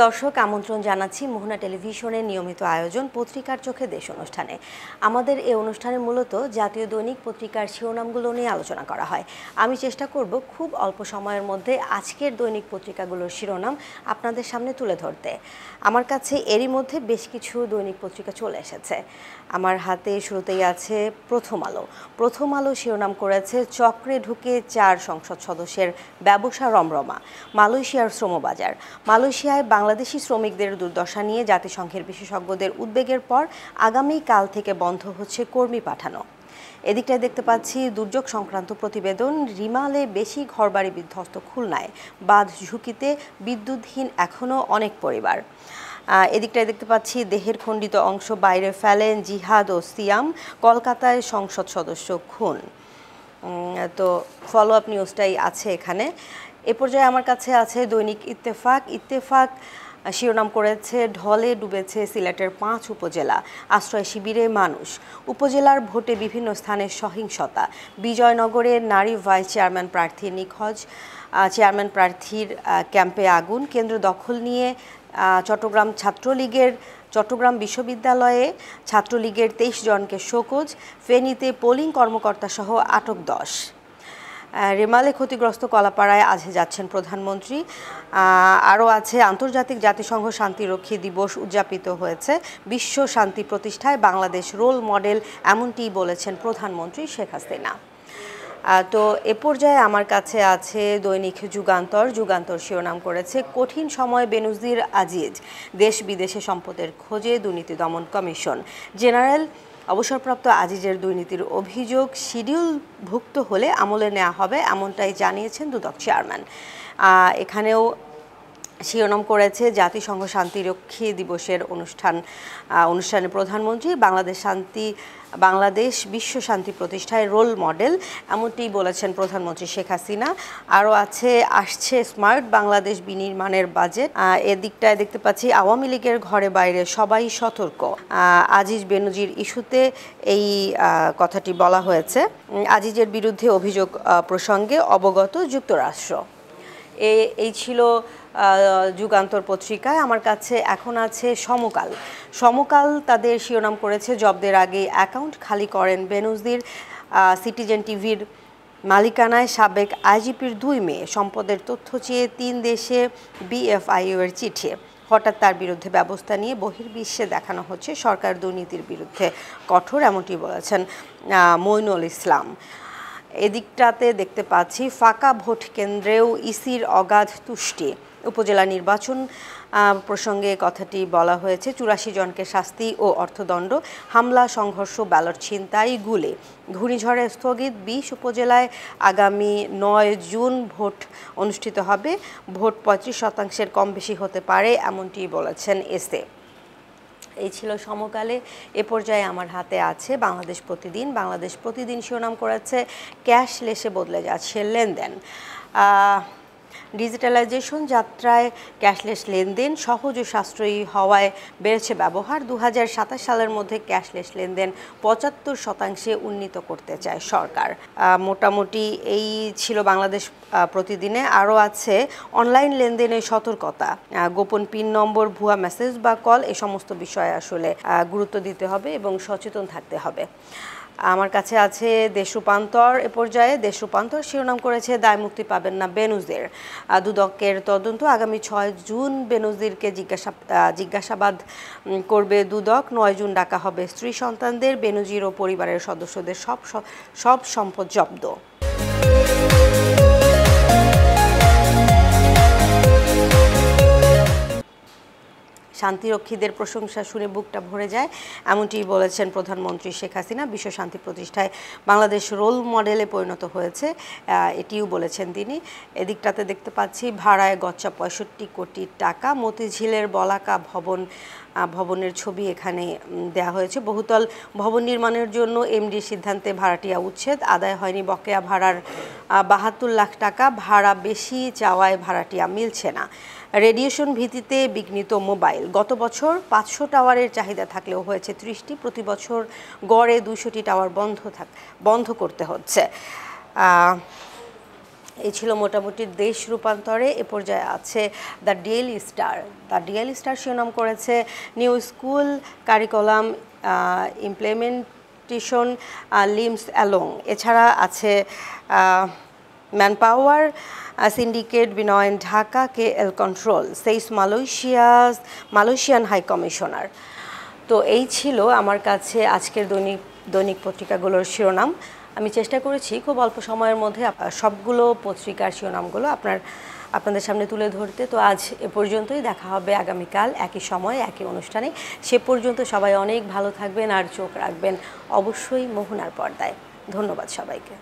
দর্শক, আমন্ত্রণ জানাচ্ছি মোহনা টেলিভিশনের নিয়মিত আয়োজন পত্রিকার চোখে দেশ অনুষ্ঠানে। আমাদের এই অনুষ্ঠানে মূলত জাতীয় দৈনিক পত্রিকার শিরোনামগুলো নিয়ে আলোচনা করা হয়। আমি চেষ্টা করব খুব অল্প সময়ের মধ্যে আজকের দৈনিক পত্রিকাগুলোর শিরোনাম আপনাদের সামনে তুলে ধরতে। আমার কাছে এরই মধ্যে বেশ কিছু দৈনিক পত্রিকা চলে এসেছে। আমার হাতে শুরুতেই আছে প্রথম আলো। প্রথম আলো শিরোনাম করেছে চক্রে ঢুকে 4 সংসদ সদস্যের ব্যবসা রমরমা। মালয়েশিয়ার শ্রমবাজার। মালয়েশিয়ায় বাংলাদেশি শ্রমিকদের দুর্দশা নিয়ে জাতিসংঘের বিশেষজ্ঞদের উদ্বেগের পর আগামীকাল থেকে বন্ধ হচ্ছে কর্মী পাঠানো। এদিকটায় দেখতে পাচ্ছি দুর্যোগ সংক্রান্ত প্রতিবেদন। রিমালে বেশি ঘরবাড়ি বিধ্বস্ত খুলনায়, বাঁধ ঝুঁকিতে বিদ্যুৎহীন এখনও অনেক পরিবার। এদিকটায় দেখতে পাচ্ছি দেহের খণ্ডিত অংশ বাইরে ফেলেন জিহাদ ও সিয়াম, কলকাতায় সংসদ সদস্য খুন। তো ফলো আপ নিউজটাই আছে এখানে। এ পর্যায়ে আমার কাছে আছে দৈনিক ইত্তেফাক। ইত্তেফাক শিরোনাম করেছে ঢলে ডুবেছে সিলেটের 5 উপজেলা, আশ্রয় শিবিরে মানুষ। উপজেলার ভোটে বিভিন্ন স্থানে সহিংসতা। বিজয়নগরে নারী ভাইস চেয়ারম্যান প্রার্থীর নিখোঁজ, চেয়ারম্যান প্রার্থীর ক্যাম্পে আগুন। কেন্দ্র দখল নিয়ে চট্টগ্রাম বিশ্ববিদ্যালয়ে ছাত্রলীগের 23 জনকে শোকজ। ফেনীতে পোলিং কর্মকর্তা সহ আটক 10। রেমালে ক্ষতিগ্রস্ত কলাপাড়ায় আজ যাচ্ছেন প্রধানমন্ত্রী। আরও আছে আন্তর্জাতিক জাতিসংঘ শান্তিরক্ষী দিবস উদযাপিত হয়েছে। বিশ্ব শান্তি প্রতিষ্ঠায় বাংলাদেশ রোল মডেল, এমনটিই বলেছেন প্রধানমন্ত্রী শেখ হাসিনা। তো এ পর্যায়ে আমার কাছে আছে দৈনিক যুগান্তর। যুগান্তর শিরোনাম করেছে কঠিন সময় বেনজির আজিজ, দেশ বিদেশে সম্পদের খোঁজে দুর্নীতি দমন কমিশন। জেনারেল অবসরপ্রাপ্ত আজিজের দুর্নীতির অভিযোগ শিডিউলভুক্ত হলে আমলে নেওয়া হবে, এমনটাই জানিয়েছেন দুদক চেয়ারম্যান। এখানেও শিরোনাম করেছে জাতিসংঘ শান্তিরক্ষী দিবসের অনুষ্ঠানে প্রধানমন্ত্রী বাংলাদেশ বিশ্ব শান্তি প্রতিষ্ঠায় রোল মডেল, এমনটি বলেছেন প্রধানমন্ত্রী শেখ হাসিনা। আরও আসছে স্মার্ট বাংলাদেশ বিনির্মাণের বাজেট। এদিকটায় দেখতে পাচ্ছি আওয়ামী লীগের ঘরে বাইরে সবাই সতর্ক। আজিজ বেনজির ইস্যুতে এই কথাটি বলা হয়েছে। আজিজের বিরুদ্ধে অভিযোগ প্রসঙ্গে অবগত যুক্তরাষ্ট্র। এই ছিল যুগান্তর পত্রিকায়। আমার কাছে এখন আছে সমকাল। সমকাল তাদের শিরোনাম করেছে জব্দের আগে অ্যাকাউন্ট খালি করেন বেনজির। সিটিজেন টিভির মালিকানায় সাবেক আইজিপির 2 মেয়ে, সম্পদের তথ্য চেয়ে 3 দেশে বিএফআইইউ এর চিঠি। হঠাৎ তার বিরুদ্ধে ব্যবস্থা নিয়ে বহির্বিশ্বে দেখানো হচ্ছে সরকার দুর্নীতির বিরুদ্ধে কঠোর, এমনটি বলেছেন মইনুল ইসলাম। এদিকটাতে দেখতে পাচ্ছি ফাঁকা ভোট কেন্দ্রেও ইসির অগাধ তুষ্টি। উপজেলা নির্বাচন প্রসঙ্গে কথাটি বলা হয়েছে। 84 জনকে শাস্তি ও অর্থদণ্ড। হামলা, সংঘর্ষ, ব্যালট ছিনতাই, গুলি। ঘূর্ণিঝড়ে স্থগিত 20 উপজেলায় আগামী 9 জুন ভোট অনুষ্ঠিত হবে। ভোট 35% কম বেশি হতে পারে, এমনটি বলেছেন এসএ। এই ছিল সমকালে। এ পর্যায়ে আমার হাতে আছে বাংলাদেশ প্রতিদিন। বাংলাদেশ প্রতিদিন শিরোনাম করেছে ক্যাশলেসে বদলে যাচ্ছে লেনদেন। ডিজিটালাইজেশন যাত্রায় ক্যাশলেস লেনদেন সহজ ও সাশ্রয়ী হওয়ায় বেড়েছে ব্যবহার। 2027 সালের মধ্যে ক্যাশলেস লেনদেন 75% উন্নীত করতে চায় সরকার। মোটামুটি এই ছিল বাংলাদেশ প্রতিদিনে। আরও আছে অনলাইন লেনদেনের সতর্কতা, গোপন পিন নম্বর, ভুয়া মেসেজ বা কল, এই সমস্ত বিষয়ে আসলে গুরুত্ব দিতে হবে এবং সচেতন থাকতে হবে। আমার কাছে আছে দেশ রূপান্তর। এ পর্যায়ে দেশ রূপান্তর শিরোনাম করেছে দায় মুক্তি পাবেন না বেনজির। দুদকের তদন্ত। আগামী 6 জুন বেনজিরকে জিজ্ঞাসাবাদ করবে দুদক। 9 জুন ডাকা হবে স্ত্রী সন্তানদের। বেনজির ও পরিবারের সদস্যদের সব সম্পদ জব্দ। শান্তিরক্ষীদের প্রশংসা শুনে বুকটা ভরে যায়, এমনটি বলেছেন প্রধানমন্ত্রী শেখ হাসিনা। বিশ্ব শান্তি প্রতিষ্ঠায় বাংলাদেশ রোল মডেলে পরিণত হয়েছে, এটিও বলেছেন তিনি। এদিকটাতে দেখতে পাচ্ছি ভাড়ায় গচ্চা 65 কোটি টাকা। মতিঝিলের বলাকা ভবনের ছবি এখানে দেয়া হয়েছে। বহুতল ভবন নির্মাণের জন্য এমডির সিদ্ধান্তে ভাড়াটিয়া উচ্ছেদ। আদায় হয়নি বকেয়া ভাড়ার 72 লাখ টাকা। ভাড়া বেশি চাওয়ায় ভাড়াটিয়া মিলছে না। রেডিয়েশন ভিত্তিতে বিঘ্নিত মোবাইল। গত বছর 500 টাওয়ারের চাহিদা থাকলেও হয়েছে 30টি। প্রতি বছর গড়ে 200টি টাওয়ার বন্ধ করতে হচ্ছে। এই ছিল মোটামুটি দেশ রূপান্তরে এ পর্যায়ে আছে the daily star. The daily star শিরোনাম করেছে new school curriculum implementation limps along. এছাড়া আছে ম্যানপাওয়ার সিন্ডিকেট বিনয়ন Dhaka KL control says Malaysian high commissioner. তো এই ছিল আমার কাছে আজকের দৈনিক পত্রিকাগুলোর শিরোনাম। আমি চেষ্টা করেছি খুব অল্প সময়ের মধ্যে সবগুলো পত্রিকার শিরোনামগুলো আপনাদের সামনে তুলে ধরতে। তো আজ এ পর্যন্তই, দেখা হবে আগামীকাল একই সময় একই অনুষ্ঠানে। সে পর্যন্ত সবাই অনেক ভালো থাকবেন আর চোখ রাখবেন অবশ্যই মোহনার পর্দায়। ধন্যবাদ সবাইকে।